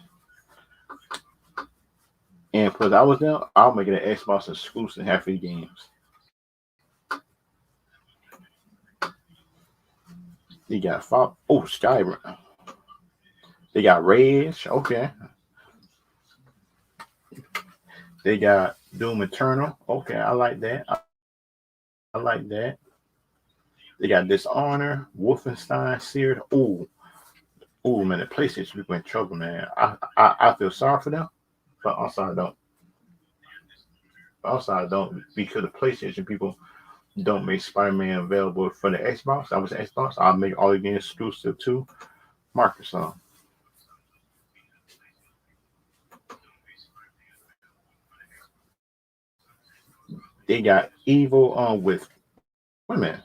And plus, I was there, I'll make it an Xbox exclusive half of the games. They got Skyrim. They got Rage. Okay. They got Doom Eternal. Okay, I like that. I like that. They got Dishonor, Wolfenstein Series. Ooh, man, the PlayStation people in trouble, man. I feel sorry for them, but also I don't. Also, I don't because the PlayStation people don't make Spider-Man available for the Xbox. I was Xbox. I'll make all the games exclusive to Microsoft. They got Evil on with. Wait a minute.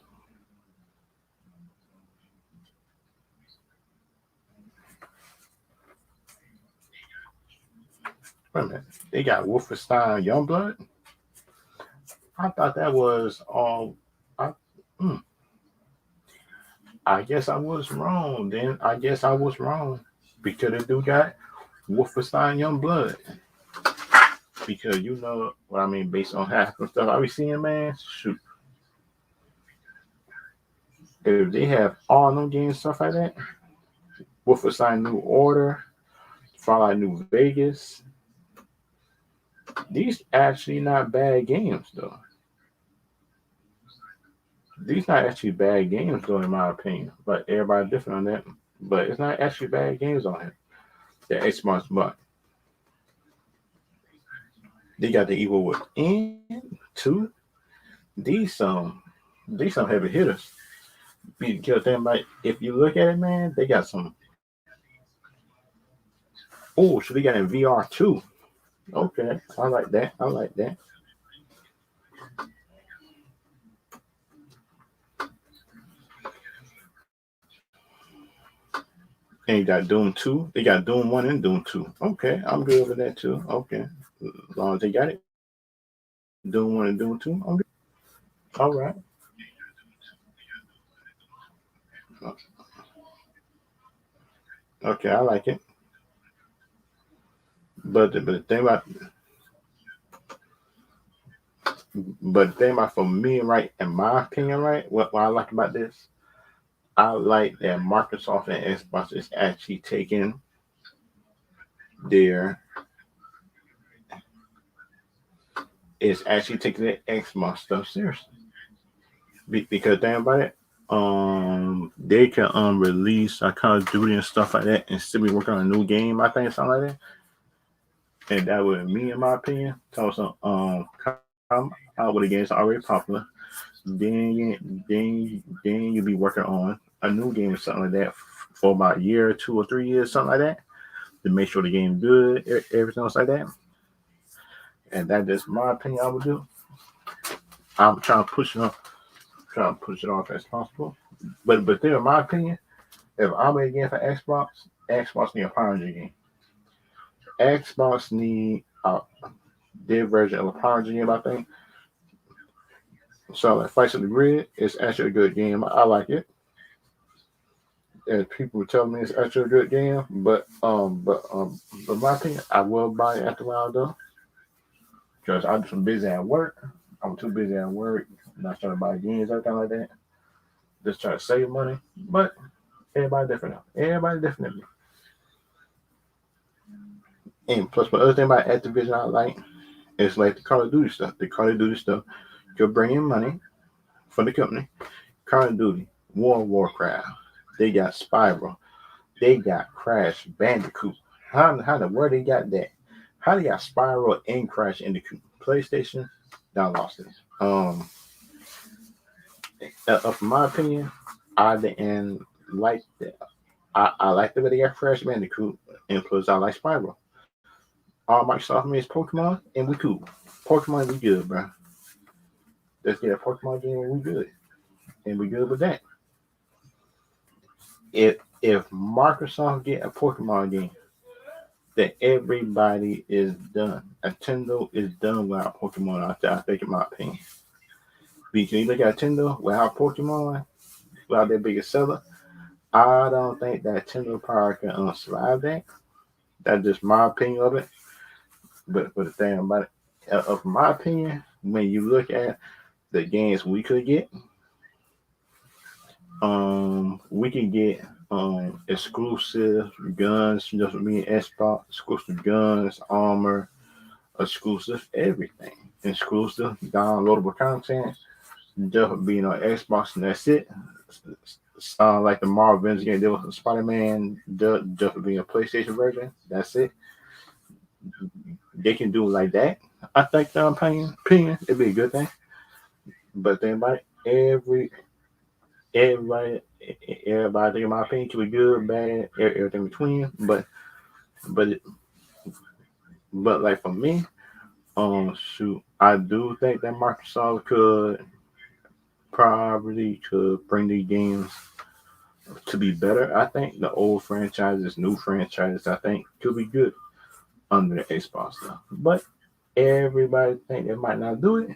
Wait a minute. They got Wolfenstein Youngblood. I thought that was all. I, hmm, I guess I was wrong. Then I guess I was wrong because they do got Wolfenstein Youngblood. Because you know what I mean, based on half the stuff I be seeing, man. Shoot, if they have all them games stuff like that, Wolfenstein New Order, Fallout New Vegas, these actually not bad games though. These not actually bad games though, in my opinion. But everybody different on that. But it's not actually bad games on here. The Xbox, but they got the Evil Within too. These some these some heavy hitters. Because them like if you look at it, man, they got some. Oh, so they got in VR too. Okay, I like that. I like that. And you got Doom 2. They got Doom 1 and Doom 2. Okay, I'm good with that too. Okay. As long as they got it. Doom 1 and Doom 2. I'm good. All right. Okay, I like it. But the thing about for me, right, in my opinion, right, what I like about this, I like that Microsoft and Xbox is actually taking their their Xbox stuff seriously. Because think about it, they can release a Call of Duty and stuff like that and still be working on a new game. I think something like that, and that would me, in my opinion, tell some come out with the games already popular. Then you be working on a new game or something like that for about a year, 2 or 3 years, something like that, to make sure the game's good, everything else like that. And that is my opinion. I would do. I'm trying to push it off as possible. But then, in my opinion, if I'm a game for Xbox, Xbox need a Power Ranger game. Xbox need their version of a Power Ranger game. I think so. Like Fights of the Grid is actually a good game. I like it. And people tell me it's actually a good game, but my opinion, I will buy it after a while though, because I'm too busy at work. I'm too busy at work, not trying to buy games, everything like that. Just trying to save money. But everybody different now. Everybody different. And plus, my other thing about Activision I like is like the Call of Duty stuff. The Call of Duty stuff could bring in money for the company. Call of Duty, War of Warcraft. They got Spiral. They got Crash Bandicoot. How the where they got that? How they got Spiral and Crash Bandicoot? PlayStation, I lost it. In my opinion, I didn't like that. I like the way they got Crash Bandicoot, and plus I like Spiral. All Microsoft makes Pokemon, and we cool. Pokemon, we good, bro. Let's get a Pokemon game, and we good, and we good with that. If Microsoft get a Pokemon game, then everybody is done. Nintendo is done without Pokemon. I think, in my opinion, because you look at Nintendo without Pokemon, without their biggest seller, I don't think that Nintendo power can survive that. That's just my opinion of it. But the thing about it, of my opinion, when you look at the games we could get, we can get exclusive guns, just being Xbox, exclusive guns, armor, exclusive everything, exclusive downloadable content, just being on Xbox, and that's it. Like the Marvel Avengers game, there was Spider Man, just being a PlayStation version, that's it. They can do it like that. I think the opinion, it'd be a good thing. But then, about it, everybody, everybody think in my opinion could be good, bad, everything between. But but like for me, shoot, I do think that Microsoft could bring these games to be better. I think the old franchises, new franchises, I think could be good under the Xbox stuff. But everybody think they might not do it.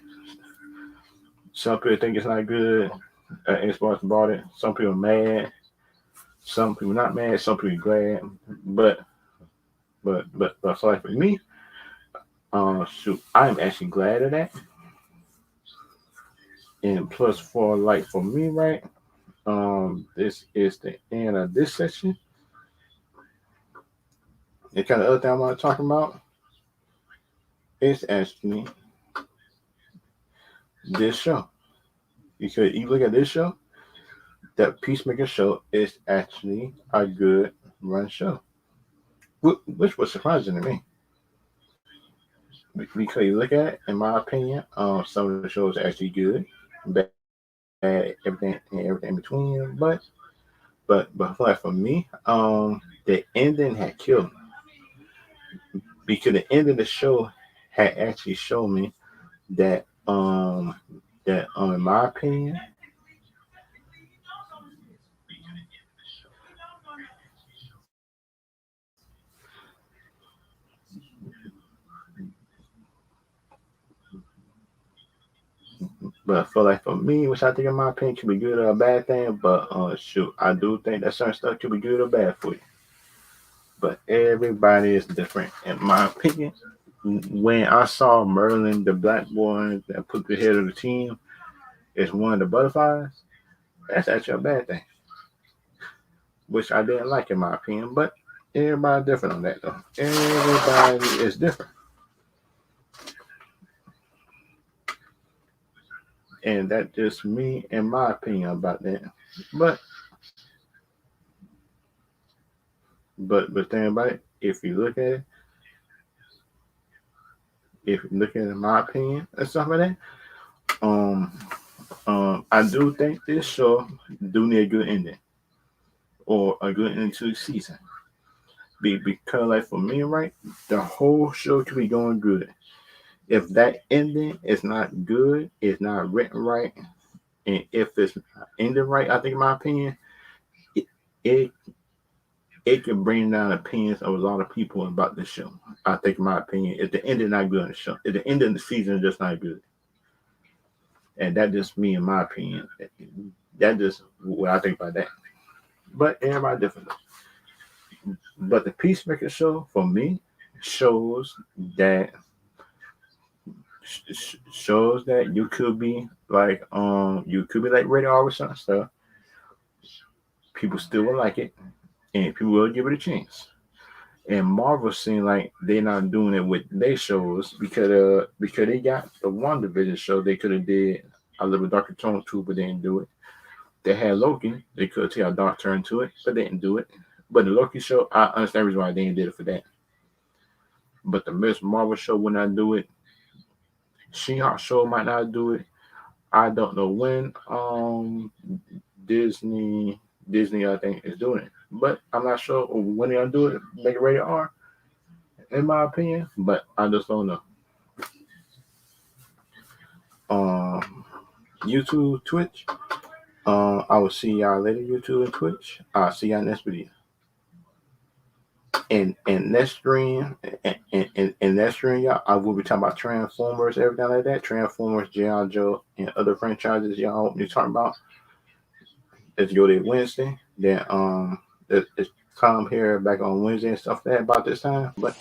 Some people think it's not good. Xbox bought it. Some people mad. Some people not mad. Some people glad. But so like for me, shoot, I'm actually glad of that. And plus for me, right? This is the end of this section. The kind of other thing I want to talk about is actually this show. Because you look at this show, that Peacemaker show is actually a good run show, which was surprising to me. Because you look at it, in my opinion, some of the shows are actually good, bad, everything and everything in between. But like for me, the ending had killed me because the end of the show had actually shown me that in my opinion, but for like for me, which I think in my opinion could be good or a bad thing, but shoot, I do think that certain stuff could be good or bad for you. But everybody is different, in my opinion. When I saw Merlin, the black boy that put the head of the team, is one of the butterflies, that's actually a bad thing, which I didn't like in my opinion. But everybody different on that though. Everybody is different, and that's just me and my opinion about that. But but think about it. If you look at it in my opinion and stuff like that, um, I do think this show do need a good ending or a good ending to the season. Because like for me, right, the whole show could be going good. If that ending is not good, it's not written right, and if it's not ended right, I think in my opinion, it it, it can bring down opinions of a lot of people about this show. I think in my opinion, if the ending not good on the show, if the end of the season is just not good, and that just me in my opinion, that just what I think about that. But everybody different. But the Peacemaker show for me shows that shows that you could be like rated R with some stuff. People still will like it, and people will give it a chance. And Marvel seem like they're not doing it with their shows because they got the One Division show they could have did a little darker tone too, but they didn't do it. They had Loki, they could take a dark turn to it, but they didn't do it. But the Loki show, I understand the reason why they didn't did it for that. But the Miss Marvel show would not do it. She-Hulk show might not do it. I don't know when Disney Disney I think is doing it. But I'm not sure when they're gonna do it, make it rated R, in my opinion. But I just don't know. YouTube, Twitch. I will see y'all later, YouTube and Twitch. I'll see y'all next video. And next stream, and next stream, y'all, I will be talking about Transformers, everything like that. Transformers, G.I. Joe, and other franchises y'all be talking about. Let's go there Wednesday. Then it's come here back on Wednesday and stuff like that about this time. But